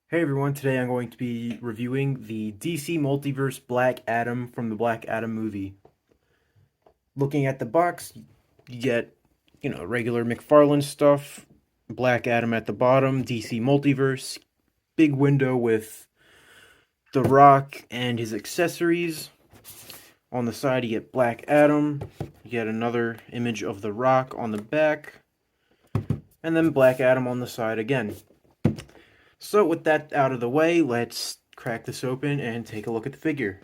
Hey everyone, today I'm going to be reviewing the DC Multiverse Black Adam from the Black Adam movie. Looking at the box, you get, regular McFarlane stuff, Black Adam at the bottom, DC Multiverse, big window with The Rock and his accessories. On the side, you get Black Adam, you get another image of The Rock on the back, and then Black Adam on the side again. So with that out of the way, let's crack this open and take a look at the figure.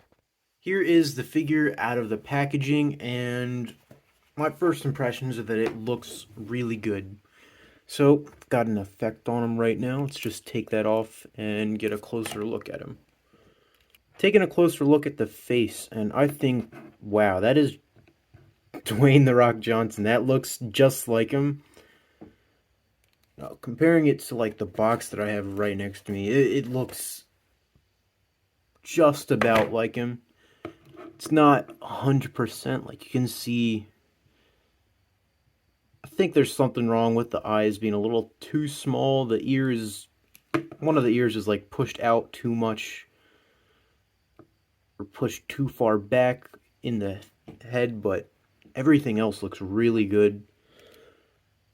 Here is the figure out of the packaging, and my first impressions are that it looks really good. So, got an effect on him right now. Let's just take that off and get a closer look at him. Taking a closer look at the face, and I think, wow, that is Dwayne "The Rock" Johnson. That looks just like him. Now, comparing it to like the box that I have right next to me, it looks just about like him. It's not 100%, like you can see. I think there's something wrong with the eyes being a little too small. The ears, one of the ears is like pushed out too much or pushed too far back in the head, but everything else looks really good.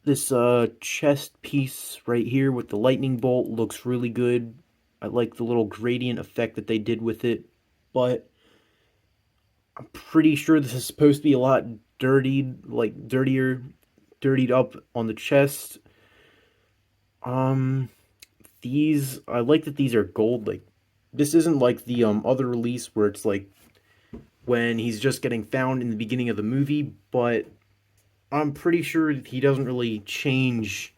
This chest piece right here with the lightning bolt looks really good. I like the little gradient effect that they did with it, but I'm pretty sure this is supposed to be a lot dirtied, like dirtied up on the chest. Um, these, I like that these are gold. Like, this isn't like the other release where it's like when he's just getting found in the beginning of the movie, but I'm pretty sure he doesn't really change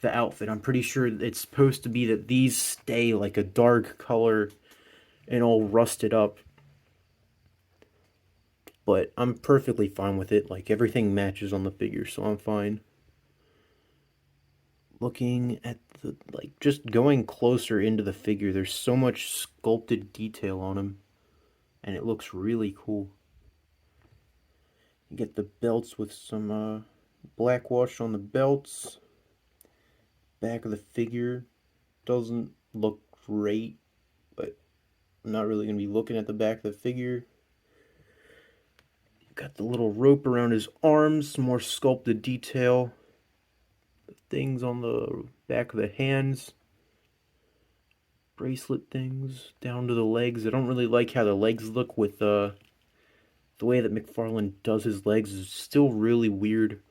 the outfit. I'm pretty sure it's supposed to be that these stay like a dark color and all rusted up. But I'm perfectly fine with it. Like, everything matches on the figure, so I'm fine. Looking at the, like, just going closer into the figure, there's so much sculpted detail on him, and it looks really cool. You get the belts with some black wash on the belts. Back of the figure doesn't look great, but I'm not really going to be looking at the back of the figure. Got the little rope around his arms, some more sculpted detail. The things on the back of the hands. Bracelet things down to the legs. I don't really like how the legs look with the way that McFarlane does his legs is still really weird.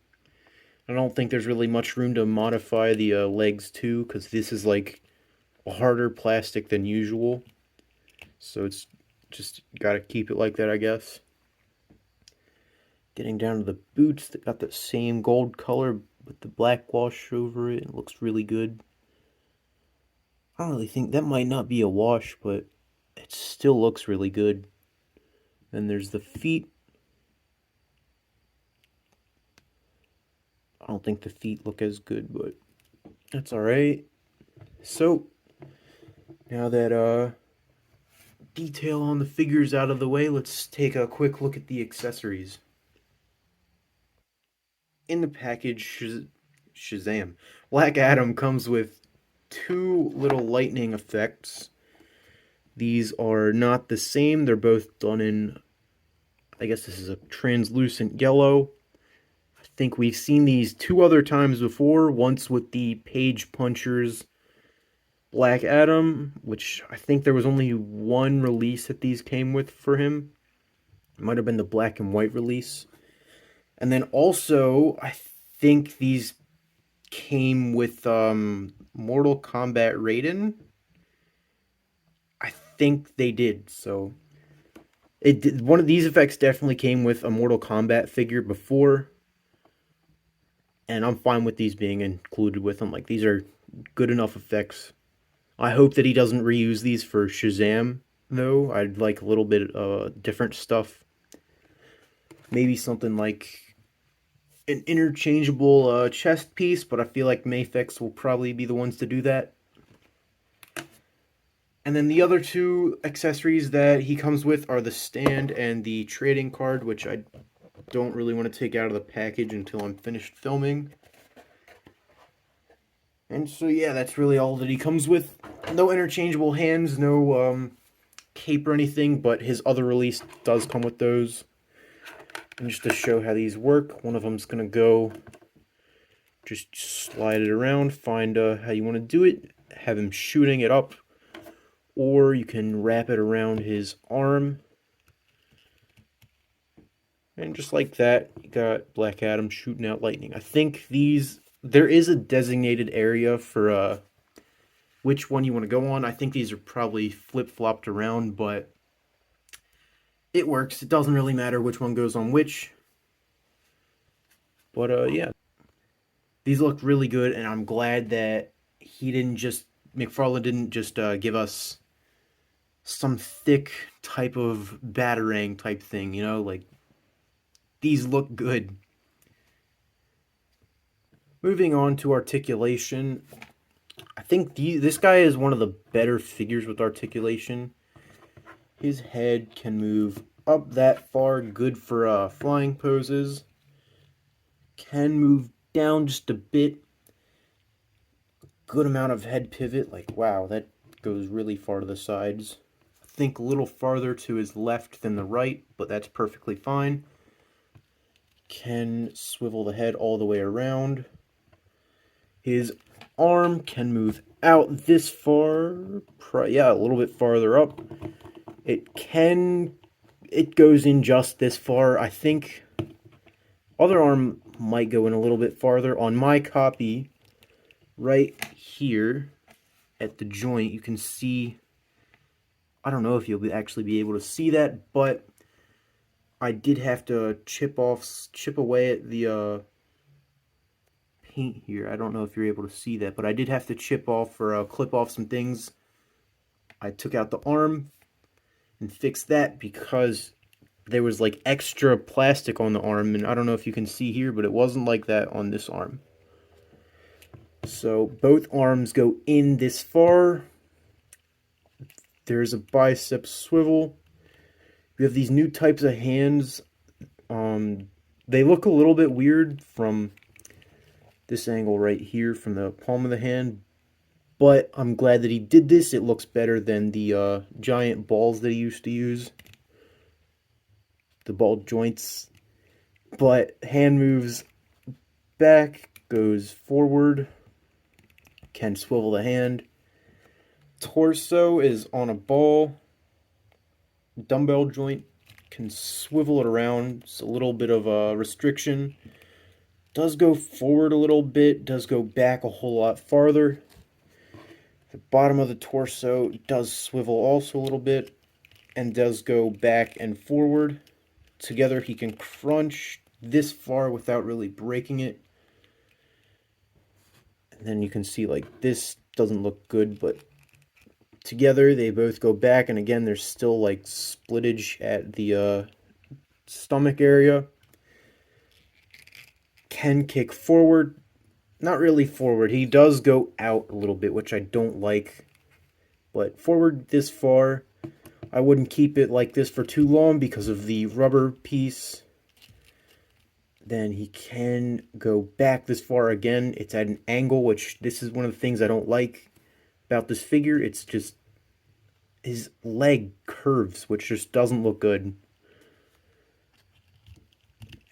I don't think there's really much room to modify the legs too, because this is like a harder plastic than usual. So it's just gotta keep it like that, I guess. Getting down to the boots that got that same gold color with the black wash over it. It looks really good. I don't really think that might not be a wash, but it still looks really good. Then there's the feet. I don't think the feet look as good, but that's alright. So, now that detail on the figures out of the way, let's take a quick look at the accessories. In the package, Shazam, Black Adam comes with two little lightning effects. These are not the same. They're both done in, I guess this is a translucent yellow. I think we've seen these two other times before. Once with the Page Punchers Black Adam, which I think there was only one release that these came with for him. It might have been the black and white release. And then also, I think these came with Mortal Kombat Raiden. I think they did. So it did, one of these effects definitely came with a Mortal Kombat figure before, and I'm fine with these being included with them. Like, these are good enough effects. I hope that he doesn't reuse these for Shazam, though. I'd like a little bit different stuff. Maybe something like an interchangeable chest piece, but I feel like Mafex will probably be the ones to do that. And then the other two accessories that he comes with are the stand and the trading card, which I don't really want to take out of the package until I'm finished filming. And so yeah, that's really all that he comes with. No interchangeable hands, no cape or anything, but his other release does come with those. And just to show how these work, one of them's going to go, just slide it around, find how you want to do it, have him shooting it up, or you can wrap it around his arm. And just like that, you got Black Adam shooting out lightning. I think there is a designated area for which one you want to go on. I think these are probably flip-flopped around, but it works. It doesn't really matter which one goes on which. But yeah, these look really good, and I'm glad that McFarlane didn't just give us some thick type of Batarang type thing, you know, like, these look good. Moving on to Articulation, I think this guy is one of the better figures with Articulation. His head can move up that far, good for flying poses. Can move down just a bit. Good amount of head pivot, like, wow, that goes really far to the sides. I think a little farther to his left than the right, but that's perfectly fine. Can swivel the head all the way around. His arm can move out this far, yeah, a little bit farther up. It goes in just this far. I think other arm might go in a little bit farther. On my copy, right here at the joint, you can see, I don't know if you'll actually be able to see that, but I did have to chip away at the paint here. I don't know if you're able to see that, but I did have to chip off or clip off some things. I took out the arm and fixed that because there was like extra plastic on the arm, and I don't know if you can see here, but it wasn't like that on this arm. So both arms go in this far. There's a bicep swivel. We have these new types of hands. They look a little bit weird from this angle right here, from the palm of the hand, but I'm glad that he did this. It looks better than the giant balls that he used to use, the ball joints. But hand moves back, goes forward, can swivel the hand. Torso is on a ball, dumbbell joint, can swivel it around. It's a little bit of a restriction. Does go forward a little bit, does go back a whole lot farther. The bottom of the torso does swivel also a little bit and does go back and forward. Together he can crunch this far without really breaking it. And then you can see, like, this doesn't look good, but together they both go back, and again there's still like splittage at the stomach area. Can kick forward, not really forward. He does go out a little bit, which I don't like, but forward this far. I wouldn't keep it like this for too long because of the rubber piece. Then he can go back this far again. It's at an angle, which this is one of the things I don't like about this figure. It's just his leg curves, which just doesn't look good.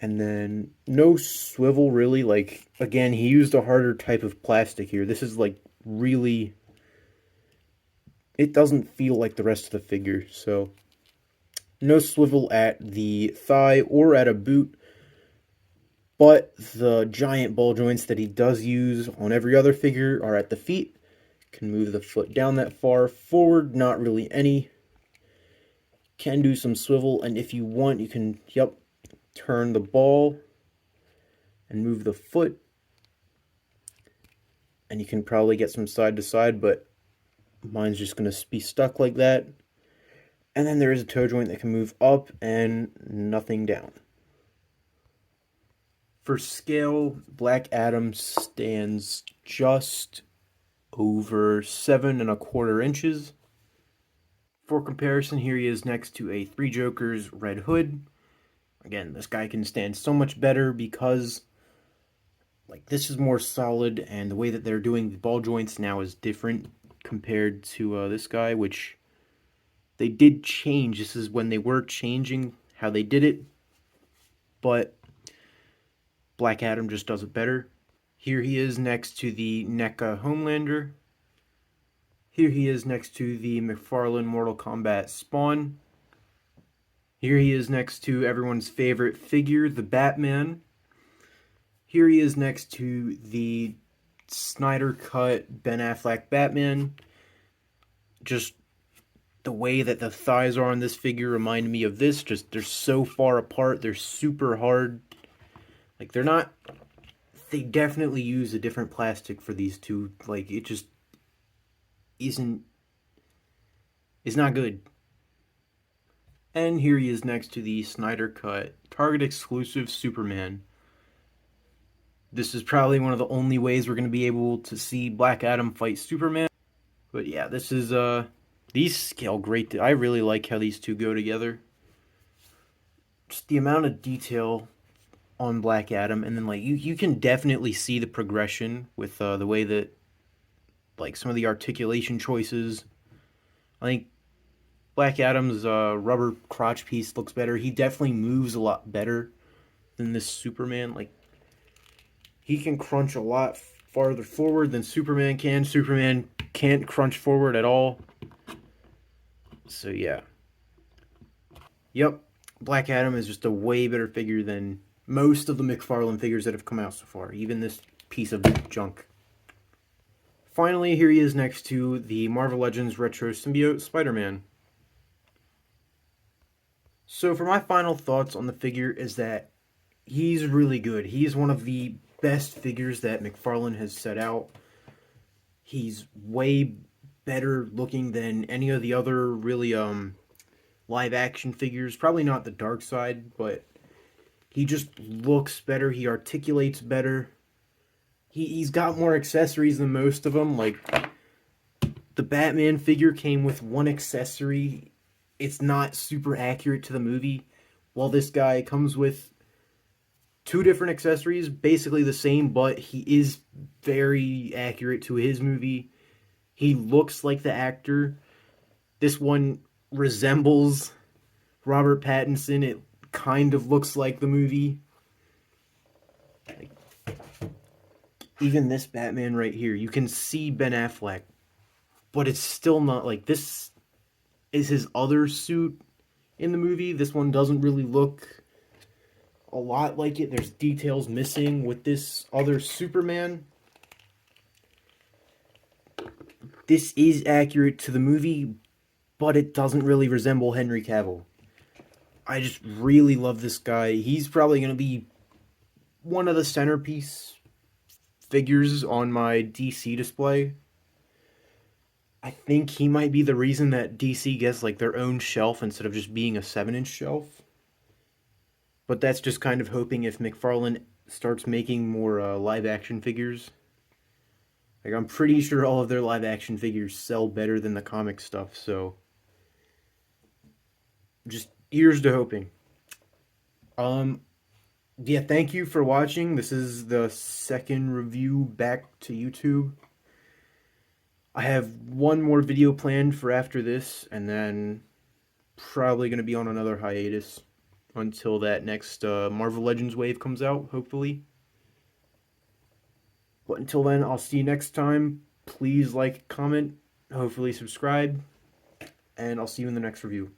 And then no swivel really. Like, again, he used a harder type of plastic here. This is like really, it doesn't feel like the rest of the figure. So no swivel at the thigh or at a boot. But the giant ball joints that he does use on every other figure are at the feet. Can move the foot down that far. Forward, not really any. Can do some swivel, and if you want, you can, turn the ball and move the foot. And you can probably get some side to side, but mine's just going to be stuck like that. And then there is a toe joint that can move up and nothing down. For scale, Black Adam stands just over 7¼ inches. For comparison, here he is next to a Three Jokers Red Hood. Again, this guy can stand so much better because, like, this is more solid, and the way that they're doing the ball joints now is different. compared to this guy, which they did change. This is when they were changing how they did it, but Black Adam just does it better. Here he is next to the NECA Homelander. Here he is next to the McFarlane Mortal Kombat Spawn. Here he is next to everyone's favorite figure, the Batman. Here he is next to the Snyder Cut Ben Affleck Batman. Just the way that the thighs are on this figure remind me of this. Just, they're so far apart. They're super hard. Like, they're not... They definitely use a different plastic for these two. Like, it just isn't... It's not good. And here he is next to the Snyder Cut Target exclusive Superman. This is probably one of the only ways we're going to be able to see Black Adam fight Superman. But yeah, this is, these scale great. I really like how these two go together. Just the amount of detail on Black Adam, and then, like, you can definitely see the progression with the way that, like, some of the articulation choices. I think Black Adam's rubber crotch piece looks better. He definitely moves a lot better than this Superman. Like, he can crunch a lot farther forward than Superman can. Superman can't crunch forward at all. So, yeah. Yep. Black Adam is just a way better figure than most of the McFarlane figures that have come out so far. Even this piece of junk. Finally, here he is next to the Marvel Legends Retro Symbiote Spider-Man. So, for my final thoughts on the figure is that he's really good. He's one of the best figures that McFarlane has set out. He's way better looking than any of the other really live action figures. Probably not the Dark Side, but he just looks better. He articulates better. He's got more accessories than most of them. Like, the Batman figure came with one accessory. It's not super accurate to the movie. While this guy comes with two different accessories, basically the same, but he is very accurate to his movie. He looks like the actor. This one resembles Robert Pattinson. It kind of looks like the movie. Like, even this Batman right here, you can see Ben Affleck, but it's still not like this is his other suit in the movie. This one doesn't really look a lot like it. There's details missing with this other Superman. This is accurate to the movie, but it doesn't really resemble Henry Cavill. I just really love this guy. He's probably going to be one of the centerpiece figures on my DC display. I think he might be the reason that DC gets, like, their own shelf instead of just being a 7-inch shelf. But that's just kind of hoping if McFarlane starts making more live-action figures. Like, I'm pretty sure all of their live-action figures sell better than the comic stuff, so just here's to hoping. Yeah, thank you for watching. This is the second review back to YouTube. I have one more video planned for after this, and then probably going to be on another hiatus until that next Marvel Legends wave comes out, hopefully. But until then, I'll see you next time. Please like, comment, hopefully subscribe, and I'll see you in the next review.